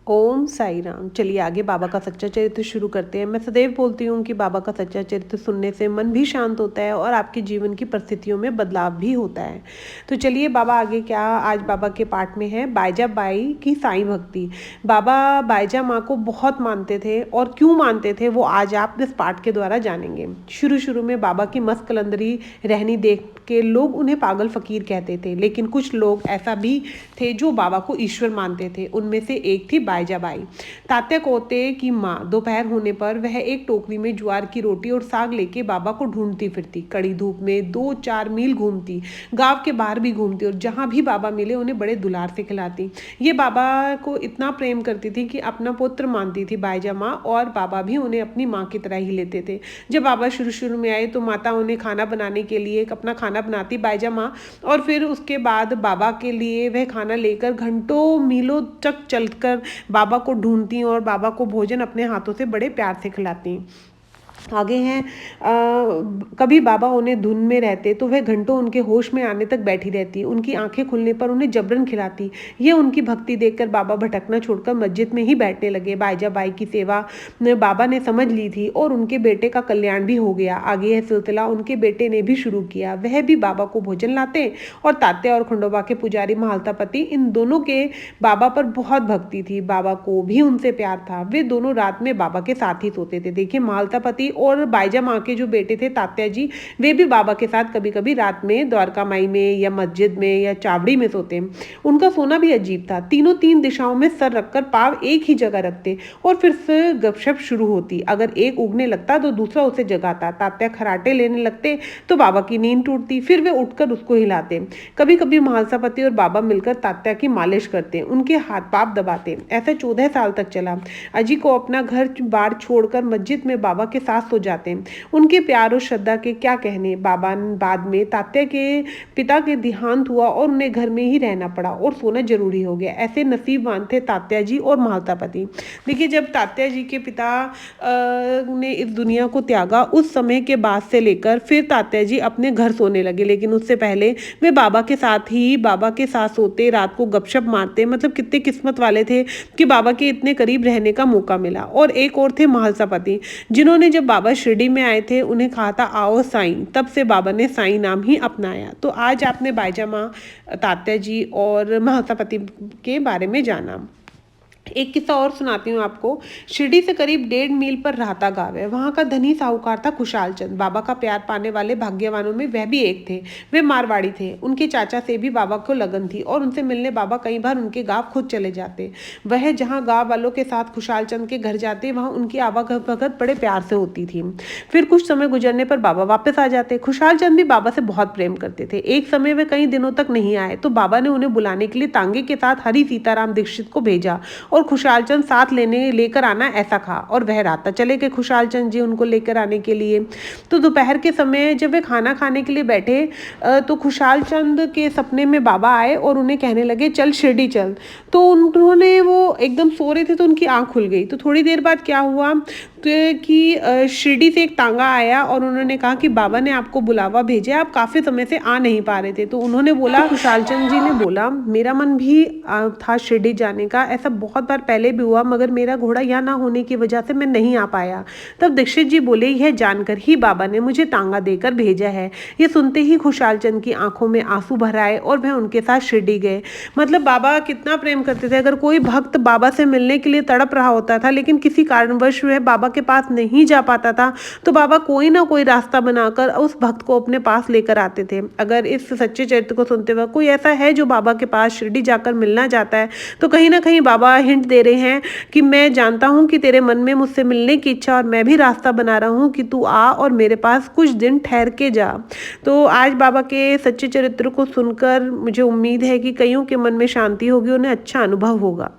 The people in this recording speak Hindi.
ओम साई राम। चलिए आगे बाबा का सच्चा चरित्र शुरू करते हैं। मैं सदैव बोलती हूँ कि बाबा का सच्चा चरित्र सुनने से मन भी शांत होता है और आपके जीवन की परिस्थितियों में बदलाव भी होता है। तो चलिए बाबा आगे क्या आज बाबा के पाठ में है बायजा बाई की साईं भक्ति। बाबा बायजा माँ को बहुत मानते थे और क्यों मानते थे वो आज आप इस पाठ के द्वारा जानेंगे। शुरू शुरू में बाबा की मस्त कलंदरी रहनी देख के लोग उन्हें पागल फकीर कहते थे, लेकिन कुछ लोग ऐसा भी थे जो बाबा को ईश्वर मानते थे। उनमें से एक थी बाईजाबाई, तात्या कोते की माँ। दोपहर होने पर वह एक टोकरी में ज्वार की रोटी और साग लेके बाबा को ढूंढती फिरती, कड़ी धूप में 2-4 मील घूमती, गांव के बाहर भी घूमती और जहां भी बाबा मिले उन्हें बड़े दुलार से खिलाती। ये बाबा को इतना प्रेम करती थी कि अपना पुत्र मानती थी बाईजा माँ, और बाबा भी उन्हें अपनी माँ की तरह ही लेते थे। जब बाबा शुरू शुरू में आए तो माता उन्हें खाना बनाने के लिए अपना खाना बनाती बाईजा माँ, और फिर उसके बाद बाबा के लिए वह खाना लेकर घंटों मीलों तक चलकर बाबा को ढूंढती और बाबा को भोजन अपने हाथों से बड़े प्यार से खिलाती। आगे हैं कभी बाबा उन्हें धुन में रहते तो वह घंटों उनके होश में आने तक बैठी रहती। उनकी आंखें खुलने पर उन्हें जबरन खिलाती। ये उनकी भक्ति देखकर बाबा भटकना छोड़कर मस्जिद में ही बैठने लगे। बाईजा बाई की सेवा बाबा ने समझ ली थी और उनके बेटे का कल्याण भी हो गया। आगे यह सिलसिला उनके बेटे ने भी शुरू किया। वह भी बाबा को भोजन लाते और तात्या और खंडोबा के पुजारी महालतापति, इन दोनों के बाबा पर बहुत भक्ति थी। बाबा को भी उनसे प्यार था। वे दोनों रात में बाबा के साथ ही सोते थे। देखिए महालतापति और बाईजा माँ के जो बेटे थे तात्या जी, वे भी बाबा के साथ कभी कभी रात में द्वारका माई में या मस्जिद में या चावड़ी में सोते। उनका सोना भी अजीब था। तीनों 3 दिशाओं में सर रखकर पाव एक ही जगह रखते और फिर से गपशप शुरू होती। अगर एक उगने लगता तो दूसरा उसे जगाता। तात्या खराटे लेने लगते तो बाबा की नींद टूटती, फिर वे उठकर उसको हिलाते। कभी कभी महालसापति और बाबा मिलकर तात्या की मालिश करते, उनके हाथ पाप दबाते। ऐसा 14 साल तक चला। अजी को अपना घर बार छोड़कर मस्जिद में बाबा के साथ सो जाते। उनके प्यार और श्रद्धा के क्या कहने। बाबा बाद में तात्या के पिता के देहांत हुआ और उन्हें घर में ही रहना पड़ा और सोना जरूरी हो गया। ऐसे नसीबवान थे तात्या जी और महालतापति। देखिए जब तात्या जी के पिता ने इस दुनिया को त्यागा, उस समय के बाद से लेकर फिर तात्या जी अपने घर सोने लगे, लेकिन उससे पहले वे बाबा के साथ सोते, रात को गपशप मारते। मतलब कितने किस्मत वाले थे कि बाबा के इतने करीब रहने का मौका मिला। और एक और थे महालसापति, जिन्होंने जब बाबा शिरडी में आए थे उन्हें कहा था आओ साईं, तब से बाबा ने साईं नाम ही अपनाया। तो आज आपने बाईजा माँ, तात्या जी और महालसापति के बारे में जाना। एक किस्सा और सुनाती हूँ आपको। शिरडी से करीब 1.5 मील पर राहता गांव है। वहाँ का धनी साहूकार था खुशहाल चंद। बाबा का प्यार पाने वाले भाग्यवानों में वह भी एक थे। वे मारवाड़ी थे। उनके चाचा से भी बाबा को लगन थी और उनसे मिलने बाबा कई बार उनके गांव खुद चले जाते। वह जहाँ गांव वालों के साथ खुशहाल चंद के घर जाते, वहाँ उनकी आवागमन बड़े प्यार से होती थी। फिर कुछ समय गुजरने पर बाबा वापस आ जाते। खुशहाल चंद भी बाबा से बहुत प्रेम करते थे। एक समय वे कई दिनों तक नहीं आए तो बाबा ने उन्हें बुलाने के लिए तांगे के साथ हरि सीताराम दीक्षित को भेजा और खुशहाल चंद साथ लेकर आना ऐसा कहा, और वह राता चले गए खुशहाल चंद जी उनको लेकर आने के लिए। तो दोपहर के समय जब वे खाना खाने के लिए बैठे तो खुशहाल चंद के सपने में बाबा आए और उन्हें कहने लगे चल शिरडी चल। तो उन्होंने, वो एकदम सो रहे थे तो उनकी आंख खुल गई। तो थोड़ी देर बाद क्या हुआ कि शिरडी से एक तांगा आया और उन्होंने कहा कि बाबा ने आपको बुलावा भेजा, आप काफ़ी समय से आ नहीं पा रहे थे। तो उन्होंने बोला, खुशहाल चंद जी ने बोला मेरा मन भी था शिरडी जाने का, ऐसा बहुत बार पहले भी हुआ, मगर मेरा घोड़ा यहाँ ना होने की वजह से मैं नहीं आ पाया। तब दीक्षित जी बोले यह जानकर ही बाबा ने मुझे तांगा देकर भेजा है। ये सुनते ही खुशहाल चंद की आंखों में आंसू भर आए और वह उनके साथ शिरडी गए। मतलब बाबा कितना प्रेम करते थे। अगर कोई भक्त बाबा से मिलने के लिए तड़प रहा होता था लेकिन किसी कारणवश वह बाबा के पास नहीं जा पाता था, तो बाबा कोई ना कोई रास्ता बनाकर उस भक्त को अपने पास लेकर आते थे। अगर इस सच्चे चरित्र को सुनते वक्त कोई ऐसा है जो बाबा के पास शिरडी जाकर मिलना चाहता है, तो कहीं ना कहीं बाबा हिंट दे रहे हैं कि मैं जानता हूं कि तेरे मन में मुझसे मिलने की इच्छा, और मैं भी रास्ता बना रहा हूं कि तू आ और मेरे पास कुछ दिन ठहर के जा। तो आज बाबा के सच्चे चरित्र को सुनकर मुझे उम्मीद है कि कईयों के मन में शांति होगी, उन्हें अच्छा अनुभव होगा।